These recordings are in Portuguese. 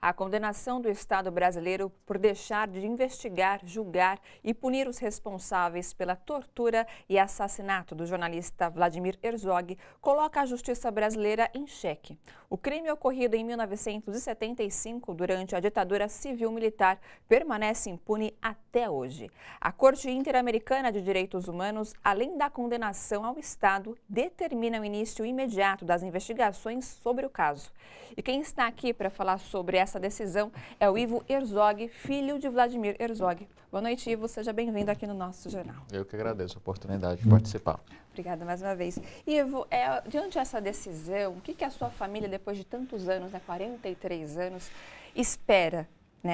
A condenação do Estado brasileiro por deixar de investigar, julgar e punir os responsáveis pela tortura e assassinato do jornalista Vladimir Herzog coloca a justiça brasileira em xeque. O crime ocorrido em 1975, durante a ditadura civil-militar, permanece impune até hoje. A Corte Interamericana de Direitos Humanos, além da condenação ao Estado, determina o início imediato das investigações sobre o caso. E quem está aqui para falar sobre essa decisão é o Ivo Herzog, filho de Vladimir Herzog. Boa noite, Ivo. Seja bem-vindo aqui no nosso jornal. Eu que agradeço a oportunidade de participar. Obrigada mais uma vez. Ivo, diante dessa decisão, o que a sua família, depois de tantos anos, 43 anos, espera,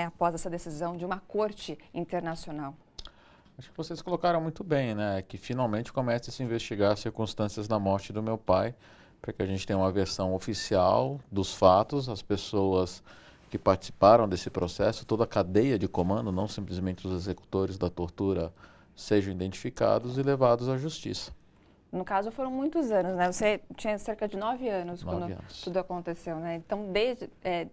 após essa decisão de uma corte internacional? Acho que vocês colocaram muito bem, que finalmente comece a se investigar as circunstâncias da morte do meu pai, para que a gente tenha uma versão oficial dos fatos, as pessoas que participaram desse processo, toda a cadeia de comando, não simplesmente os executores da tortura, sejam identificados e levados à justiça. No caso, foram muitos anos, né? Você tinha cerca de 9 anos quando tudo aconteceu, né? Então, desde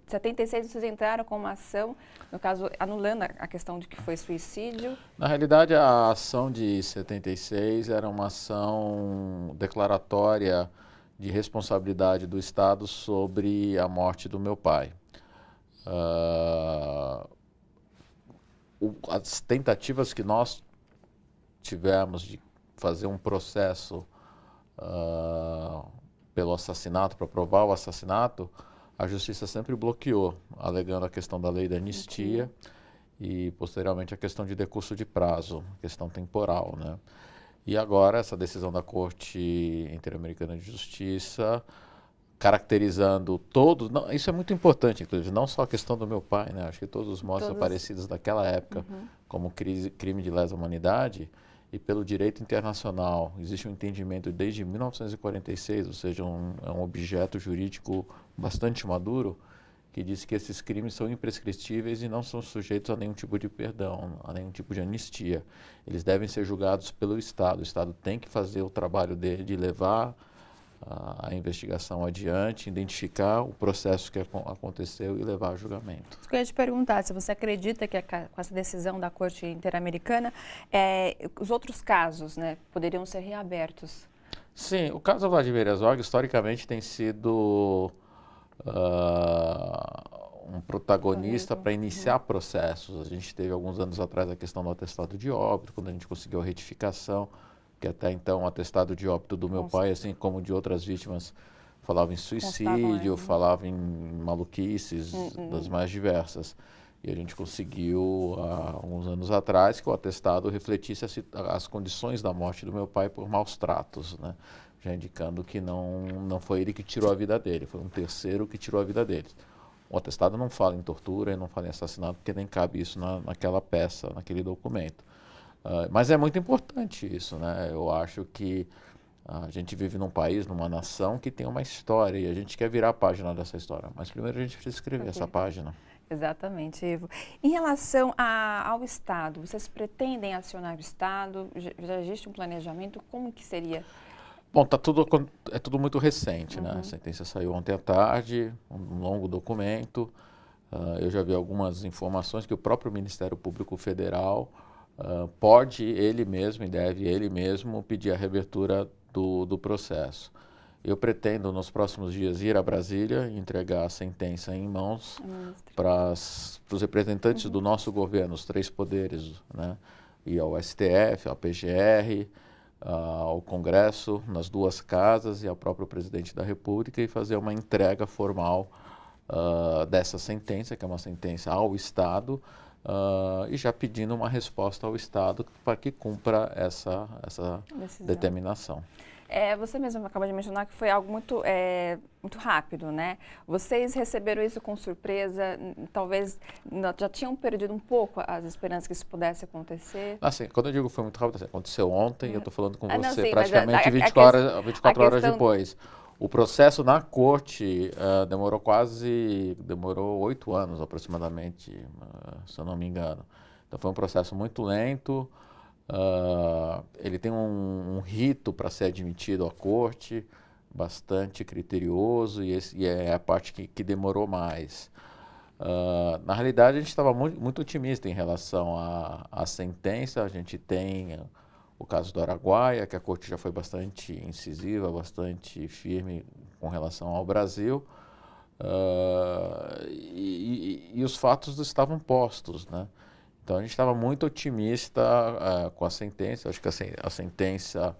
76, vocês entraram com uma ação, no caso, anulando a questão de que foi suicídio. Na realidade, a ação de 76 era uma ação declaratória de responsabilidade do Estado sobre a morte do meu pai. As tentativas que nós tivemos de fazer um processo pelo assassinato, para provar o assassinato, a justiça sempre bloqueou, alegando a questão da lei da anistia e, posteriormente, a questão de decurso de prazo, questão temporal, né? E agora, essa decisão da Corte Interamericana de Justiça, caracterizando todos, isso é muito importante, inclusive, não só a questão do meu pai, né? Acho que todos os mortos aparecidos daquela época como crime de lesa humanidade e pelo direito internacional. Existe um entendimento desde 1946, ou seja, é um objeto jurídico bastante maduro, que diz que esses crimes são imprescritíveis e não são sujeitos a nenhum tipo de perdão, a nenhum tipo de anistia. Eles devem ser julgados pelo Estado. O Estado tem que fazer o trabalho dele de levar a investigação adiante, identificar o processo que aconteceu e levar a julgamento. Eu queria te perguntar se você acredita que com essa decisão da Corte Interamericana, os outros casos, poderiam ser reabertos? Sim, o caso Vladimir Herzog, historicamente, tem sido um protagonista para iniciar processos. A gente teve alguns anos atrás a questão do atestado de óbito, quando a gente conseguiu a retificação, que até então o atestado de óbito do meu pai, assim como de outras vítimas, falava em suicídio, falava em maluquices das mais diversas. E a gente conseguiu, há alguns anos atrás, que o atestado refletisse as condições da morte do meu pai por maus tratos, né? Já indicando que não foi ele que tirou a vida dele, foi um terceiro que tirou a vida dele. O atestado não fala em tortura e não fala em assassinato, porque nem cabe isso naquela peça, naquele documento. Mas é muito importante isso, né? Eu acho que a gente vive num país, numa nação que tem uma história e a gente quer virar a página dessa história. Mas primeiro a gente precisa escrever essa página. Exatamente, Ivo. Em relação ao Estado, vocês pretendem acionar o Estado? Já existe um planejamento? Como que seria? Bom, é tudo muito recente, né? A sentença saiu ontem à tarde, um longo documento. Eu já vi algumas informações que o próprio Ministério Público Federal pode ele mesmo e deve ele mesmo pedir a reabertura do processo. Eu pretendo, nos próximos dias, ir a Brasília e entregar a sentença em mãos para os representantes do nosso governo, os três poderes, né? E ao STF, ao PGR, ao Congresso, nas duas casas e ao próprio presidente da República e fazer uma entrega formal dessa sentença, que é uma sentença ao Estado, e já pedindo uma resposta ao Estado para que cumpra essa determinação. Você mesmo acabou de mencionar que foi algo muito rápido, né? Vocês receberam isso com surpresa? Talvez já tinham perdido um pouco as esperanças que isso pudesse acontecer? Assim, quando eu digo foi muito rápido, aconteceu ontem e eu estou falando com você não, sim, praticamente 24 horas depois. O processo na corte demorou 8 anos aproximadamente, se eu não me engano. Então foi um processo muito lento. Ele tem um rito para ser admitido à corte, bastante criterioso, e é a parte que demorou mais. Na realidade, a gente estava muito otimista em relação à sentença. A gente tem o caso do Araguaia, que a corte já foi bastante incisiva, bastante firme com relação ao Brasil. E os fatos estavam postos, né? Então a gente estava muito otimista com a sentença. Acho que a sentença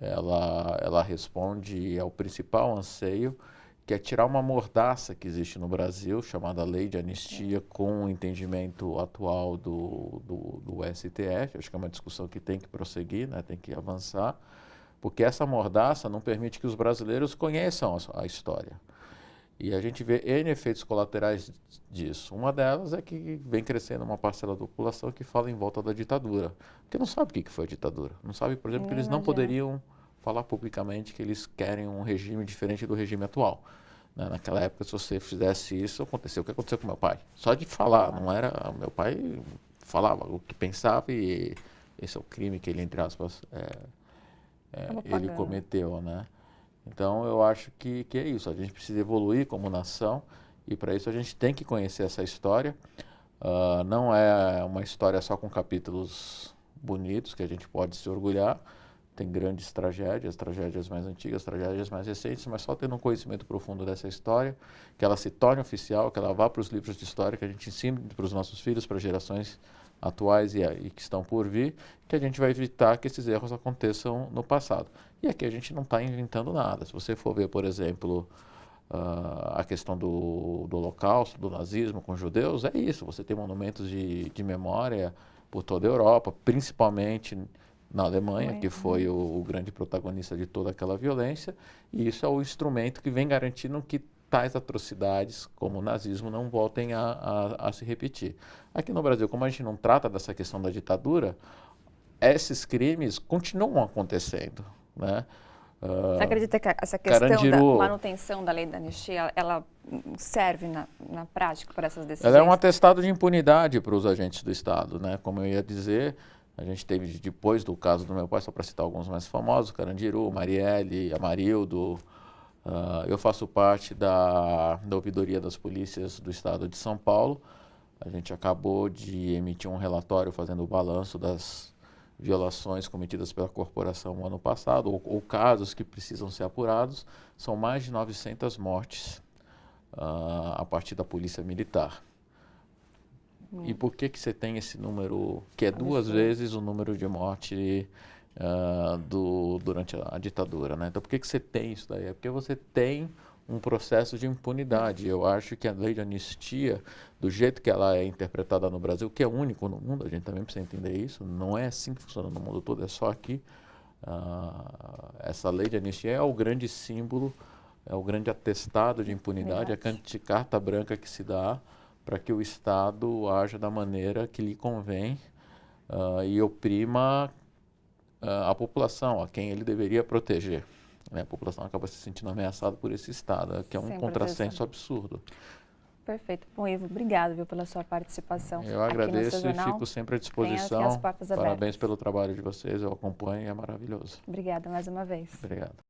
ela responde ao principal anseio, que é tirar uma mordaça que existe no Brasil, chamada Lei de Anistia, com o entendimento atual do STF. Acho que é uma discussão que tem que prosseguir, né? Tem que avançar, porque essa mordaça não permite que os brasileiros conheçam a história. E a gente vê N efeitos colaterais disso. Uma delas é que vem crescendo uma parcela da população que fala em volta da ditadura, porque não sabe o que foi a ditadura. Não sabe, por exemplo, que eles não poderiam falar publicamente que eles querem um regime diferente do regime atual. Naquela época, se você fizesse isso, aconteceu o que aconteceu com meu pai. Só de falar, não era... Meu pai falava o que pensava e esse é o crime que ele, entre aspas, ele cometeu, né? Então, eu acho que é isso. A gente precisa evoluir como nação e, para isso, a gente tem que conhecer essa história. Não é uma história só com capítulos bonitos que a gente pode se orgulhar. Tem grandes tragédias mais antigas, tragédias mais recentes, mas só tendo um conhecimento profundo dessa história, que ela se torne oficial, que ela vá para os livros de história, que a gente ensine para os nossos filhos, para gerações atuais e que estão por vir, que a gente vai evitar que esses erros aconteçam no passado. E aqui a gente não está inventando nada. Se você for ver, por exemplo, a questão do Holocausto, do nazismo com os judeus, é isso. Você tem monumentos de memória por toda a Europa, principalmente na Alemanha, que foi o grande protagonista de toda aquela violência, e isso é o instrumento que vem garantindo que tais atrocidades, como o nazismo, não voltem a se repetir. Aqui no Brasil, como a gente não trata dessa questão da ditadura, esses crimes continuam acontecendo, né? Você acredita que essa questão da manutenção da lei da anistia, ela serve na prática para essas decisões? Ela é um atestado de impunidade para os agentes do Estado, né? Como eu ia dizer, a gente teve, depois do caso do meu pai, só para citar alguns mais famosos, Carandiru, Marielle, Amarildo. Eu faço parte da ouvidoria das polícias do Estado de São Paulo. A gente acabou de emitir um relatório fazendo o balanço das violações cometidas pela corporação no ano passado, ou casos que precisam ser apurados. São mais de 900 mortes a partir da polícia militar. E por que você tem esse número, que é duas vezes o número de morte durante a ditadura, né? Então, por que você tem isso daí? É porque você tem um processo de impunidade. Eu acho que a lei de anistia, do jeito que ela é interpretada no Brasil, que é único no mundo, a gente também precisa entender isso, não é assim que funciona no mundo todo, é só aqui. Essa lei de anistia é o grande símbolo, é o grande atestado de impunidade, a carta branca que se dá para que o Estado haja da maneira que lhe convém e oprima a população, a quem ele deveria proteger. A população acaba se sentindo ameaçada por esse Estado, que é um contrassenso absurdo. Perfeito. Bom, Ivo, obrigado, viu, pela sua participação. Eu agradeço e fico sempre à disposição. Parabéns pelo trabalho de vocês, eu acompanho e é maravilhoso. Obrigada mais uma vez. Obrigado.